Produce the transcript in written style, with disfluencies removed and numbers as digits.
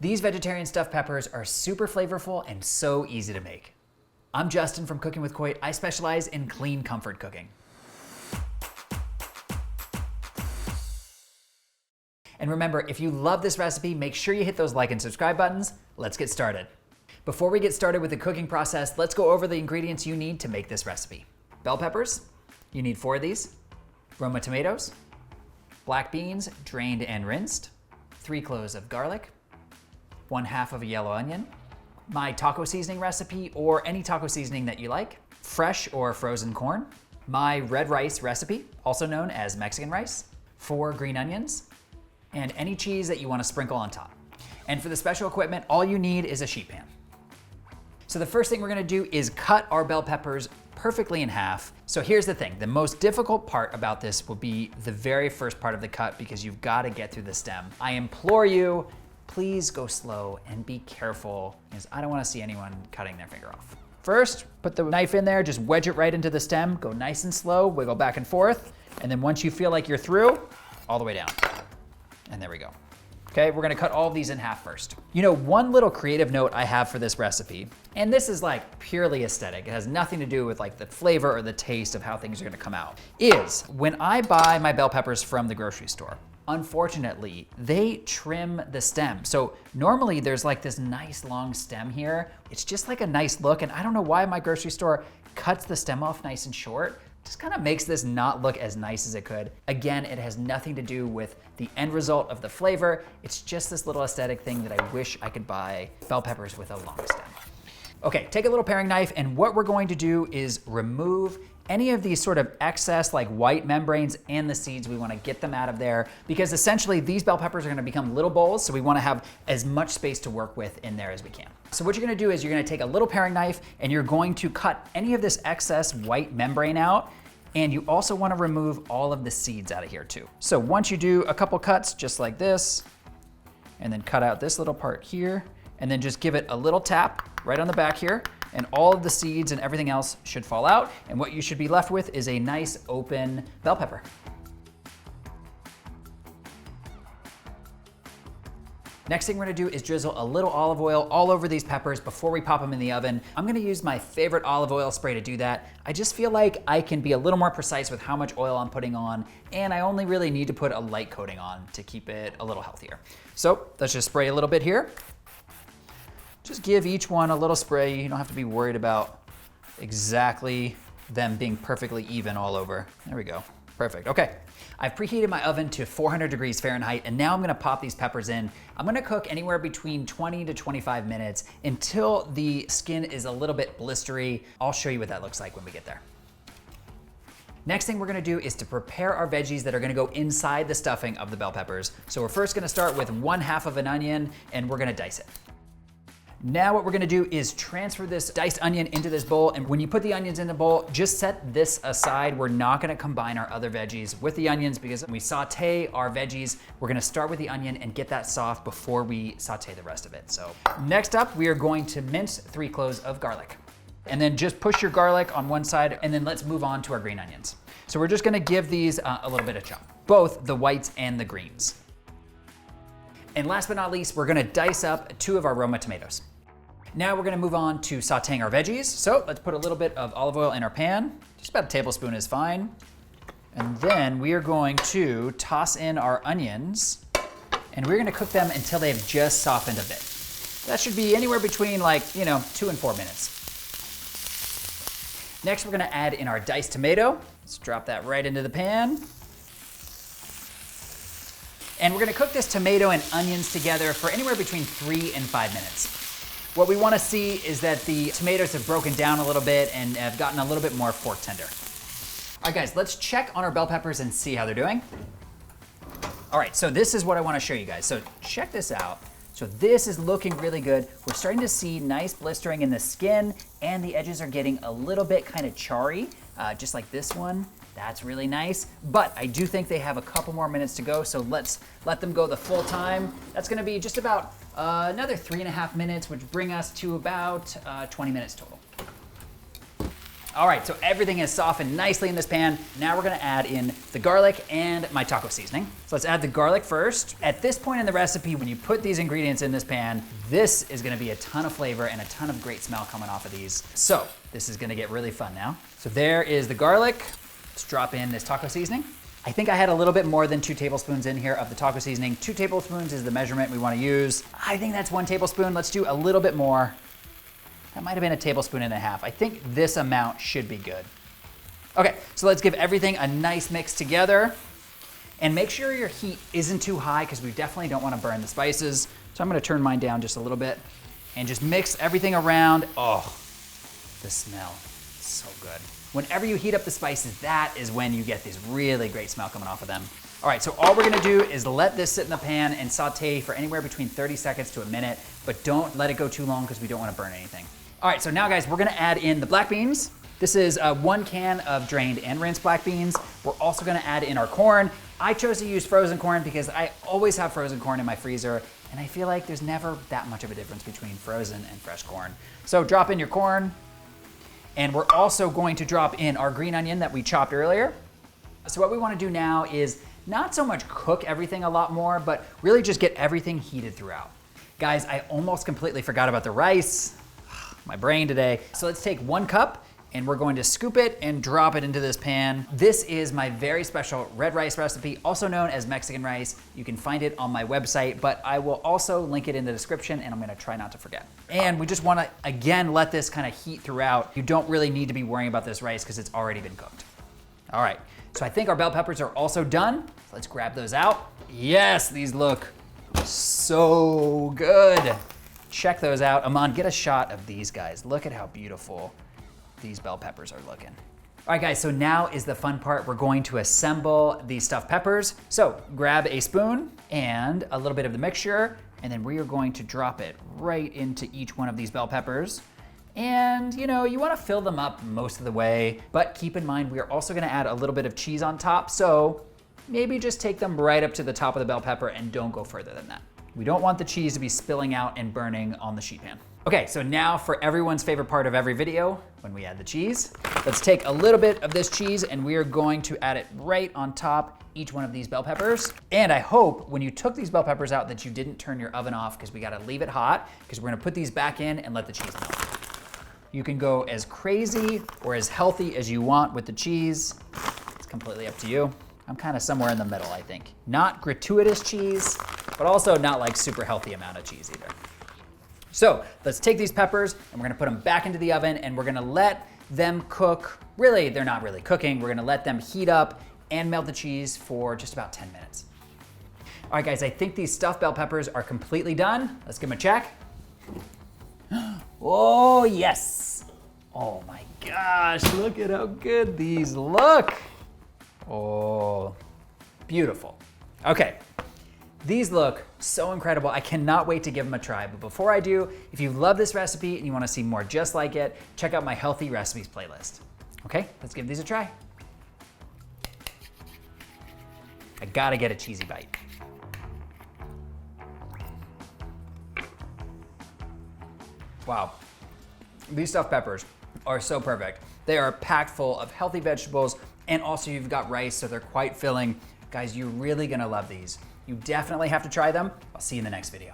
These vegetarian stuffed peppers are super flavorful and so easy to make. I'm Justin from Cooking with Coit. I specialize in clean comfort cooking. And remember, if you love this recipe, make sure you hit those like and subscribe buttons. Let's get started. Before we get started with the cooking process, let's go over the ingredients you need to make this recipe. Bell peppers, you need 4 of these. Roma tomatoes, black beans, drained and rinsed, 3 cloves of garlic, 1/2 of a yellow onion, my taco seasoning recipe or any taco seasoning that you like, fresh or frozen corn, my red rice recipe, also known as Mexican rice, 4 green onions, and any cheese that you want to sprinkle on top. And for the special equipment, all you need is a sheet pan. So the first thing we're gonna do is cut our bell peppers perfectly in half. So here's the thing, the most difficult part about this will be the very first part of the cut because you've got to get through the stem. I implore you, please go slow and be careful because I don't want to see anyone cutting their finger off. First, put the knife in there, just wedge it right into the stem, go nice and slow, wiggle back and forth, and then once you feel like you're through, all the way down. And there we go. Okay, we're gonna cut all of these in half first. You know, one little creative note I have for this recipe, and this is like purely aesthetic, it has nothing to do with like the flavor or the taste of how things are gonna come out, is when I buy my bell peppers from the grocery store, unfortunately, they trim the stem. So normally there's like this nice long stem here. It's just like a nice look, and I don't know why my grocery store cuts the stem off nice and short. Just kind of makes this not look as nice as it could. Again, it has nothing to do with the end result of the flavor. It's just this little aesthetic thing that I wish I could buy bell peppers with a long stem. Okay, take a little paring knife, and what we're going to do is remove any of these sort of excess like white membranes and the seeds. We want to get them out of there because essentially these bell peppers are going to become little bowls, so we want to have as much space to work with in there as we can. So what you're going to do is you're going to take a little paring knife and you're going to cut any of this excess white membrane out, and you also want to remove all of the seeds out of here too. So once you do a couple cuts just like this, and then cut out this little part here, and then just give it a little tap right on the back here, and all of the seeds and everything else should fall out, and what you should be left with is a nice open bell pepper. Next thing we're gonna do is drizzle a little olive oil all over these peppers before we pop them in the oven. I'm gonna use my favorite olive oil spray to do that. I just feel like I can be a little more precise with how much oil I'm putting on, and I only really need to put a light coating on to keep it a little healthier. So let's just spray a little bit here. Just give each one a little spray. You don't have to be worried about exactly them being perfectly even all over. There we go, perfect, okay. I've preheated my oven to 400 degrees Fahrenheit, and now I'm gonna pop these peppers in. I'm gonna cook anywhere between 20 to 25 minutes until the skin is a little bit blistery. I'll show you what that looks like when we get there. Next thing we're gonna do is to prepare our veggies that are gonna go inside the stuffing of the bell peppers. So we're first gonna start with 1/2 of an onion, and we're gonna dice it. Now what we're gonna do is transfer this diced onion into this bowl, and when you put the onions in the bowl, just set this aside. We're not gonna combine our other veggies with the onions because when we saute our veggies, we're gonna start with the onion and get that soft before we saute the rest of it. So next up, we are going to mince 3 cloves of garlic. And then just push your garlic on one side, and then let's move on to our green onions. So we're just gonna give these a little bit of chop, both the whites and the greens. And last but not least, we're gonna dice up 2 of our Roma tomatoes. Now we're gonna move on to sauteing our veggies. So let's put a little bit of olive oil in our pan. Just about a tablespoon is fine. And then we are going to toss in our onions, and we're gonna cook them until they've just softened a bit. That should be anywhere between 2 and 4 minutes. Next, we're gonna add in our diced tomato. Let's drop that right into the pan. And we're gonna cook this tomato and onions together for anywhere between 3 and 5 minutes. What we wanna see is that the tomatoes have broken down a little bit and have gotten a little bit more fork tender. All right guys, let's check on our bell peppers and see how they're doing. All right, so this is what I wanna show you guys. So check this out. So this is looking really good. We're starting to see nice blistering in the skin, and the edges are getting a little bit kind of charry, just like this one. That's really nice, but I do think they have a couple more minutes to go, so let's let them go the full time. That's gonna be just about another 3.5 minutes, which bring us to about 20 minutes total. All right, so everything has softened nicely in this pan. Now we're gonna add in the garlic and my taco seasoning. So let's add the garlic first. At this point in the recipe, when you put these ingredients in this pan, this is gonna be a ton of flavor and a ton of great smell coming off of these. So this is gonna get really fun now. So there is the garlic. Let's drop in this taco seasoning. I think I had a little bit more than 2 tablespoons in here of the taco seasoning. 2 tablespoons is the measurement we wanna use. I think that's 1 tablespoon. Let's do a little bit more. That might have been 1.5 tablespoons. I think this amount should be good. Okay, so let's give everything a nice mix together. And make sure your heat isn't too high because we definitely don't wanna burn the spices. So I'm gonna turn mine down just a little bit and just mix everything around. Oh, the smell, so good. Whenever you heat up the spices, that is when you get this really great smell coming off of them. All right, so all we're gonna do is let this sit in the pan and saute for anywhere between 30 seconds to a minute, but don't let it go too long because we don't wanna burn anything. All right, so now guys, we're gonna add in the black beans. This is 1 can of drained and rinsed black beans. We're also gonna add in our corn. I chose to use frozen corn because I always have frozen corn in my freezer, and I feel like there's never that much of a difference between frozen and fresh corn. So drop in your corn, and we're also going to drop in our green onion that we chopped earlier. So what we wanna do now is not so much cook everything a lot more, but really just get everything heated throughout. Guys, I almost completely forgot about the rice. My brain today. So let's take 1 cup and we're going to scoop it and drop it into this pan. This is my very special red rice recipe, also known as Mexican rice. You can find it on my website, but I will also link it in the description and I'm gonna try not to forget. And we just wanna, again, let this kind of heat throughout. You don't really need to be worrying about this rice because it's already been cooked. All right, so I think our bell peppers are also done. Let's grab those out. Yes, these look so good. Check those out. Aman, get a shot of these guys. Look at how beautiful these bell peppers are looking. All right guys, so now is the fun part. We're going to assemble these stuffed peppers. So grab a spoon and a little bit of the mixture, and then we are going to drop it right into each one of these bell peppers. And you know, you wanna fill them up most of the way, but keep in mind, we are also gonna add a little bit of cheese on top. So maybe just take them right up to the top of the bell pepper and don't go further than that. We don't want the cheese to be spilling out and burning on the sheet pan. Okay, so now for everyone's favorite part of every video, when we add the cheese, let's take a little bit of this cheese and we are going to add it right on top each one of these bell peppers. And I hope when you took these bell peppers out that you didn't turn your oven off because we gotta leave it hot because we're gonna put these back in and let the cheese melt. You can go as crazy or as healthy as you want with the cheese. It's completely up to you. I'm kind of somewhere in the middle, I think. Not gratuitous cheese, but also not like super healthy amount of cheese either. So let's take these peppers and we're gonna put them back into the oven and we're gonna let them cook. Really, they're not really cooking. We're gonna let them heat up and melt the cheese for just about 10 minutes. All right guys, I think these stuffed bell peppers are completely done. Let's give them a check. Oh yes. Oh my gosh, look at how good these look. Oh, beautiful. Okay, these look so incredible. I cannot wait to give them a try. But before I do, if you love this recipe and you wanna see more just like it, check out my healthy recipes playlist. Okay, let's give these a try. I gotta get a cheesy bite. Wow, these stuffed peppers are so perfect. They are packed full of healthy vegetables, and also you've got rice, so they're quite filling. Guys, you're really gonna love these. You definitely have to try them. I'll see you in the next video.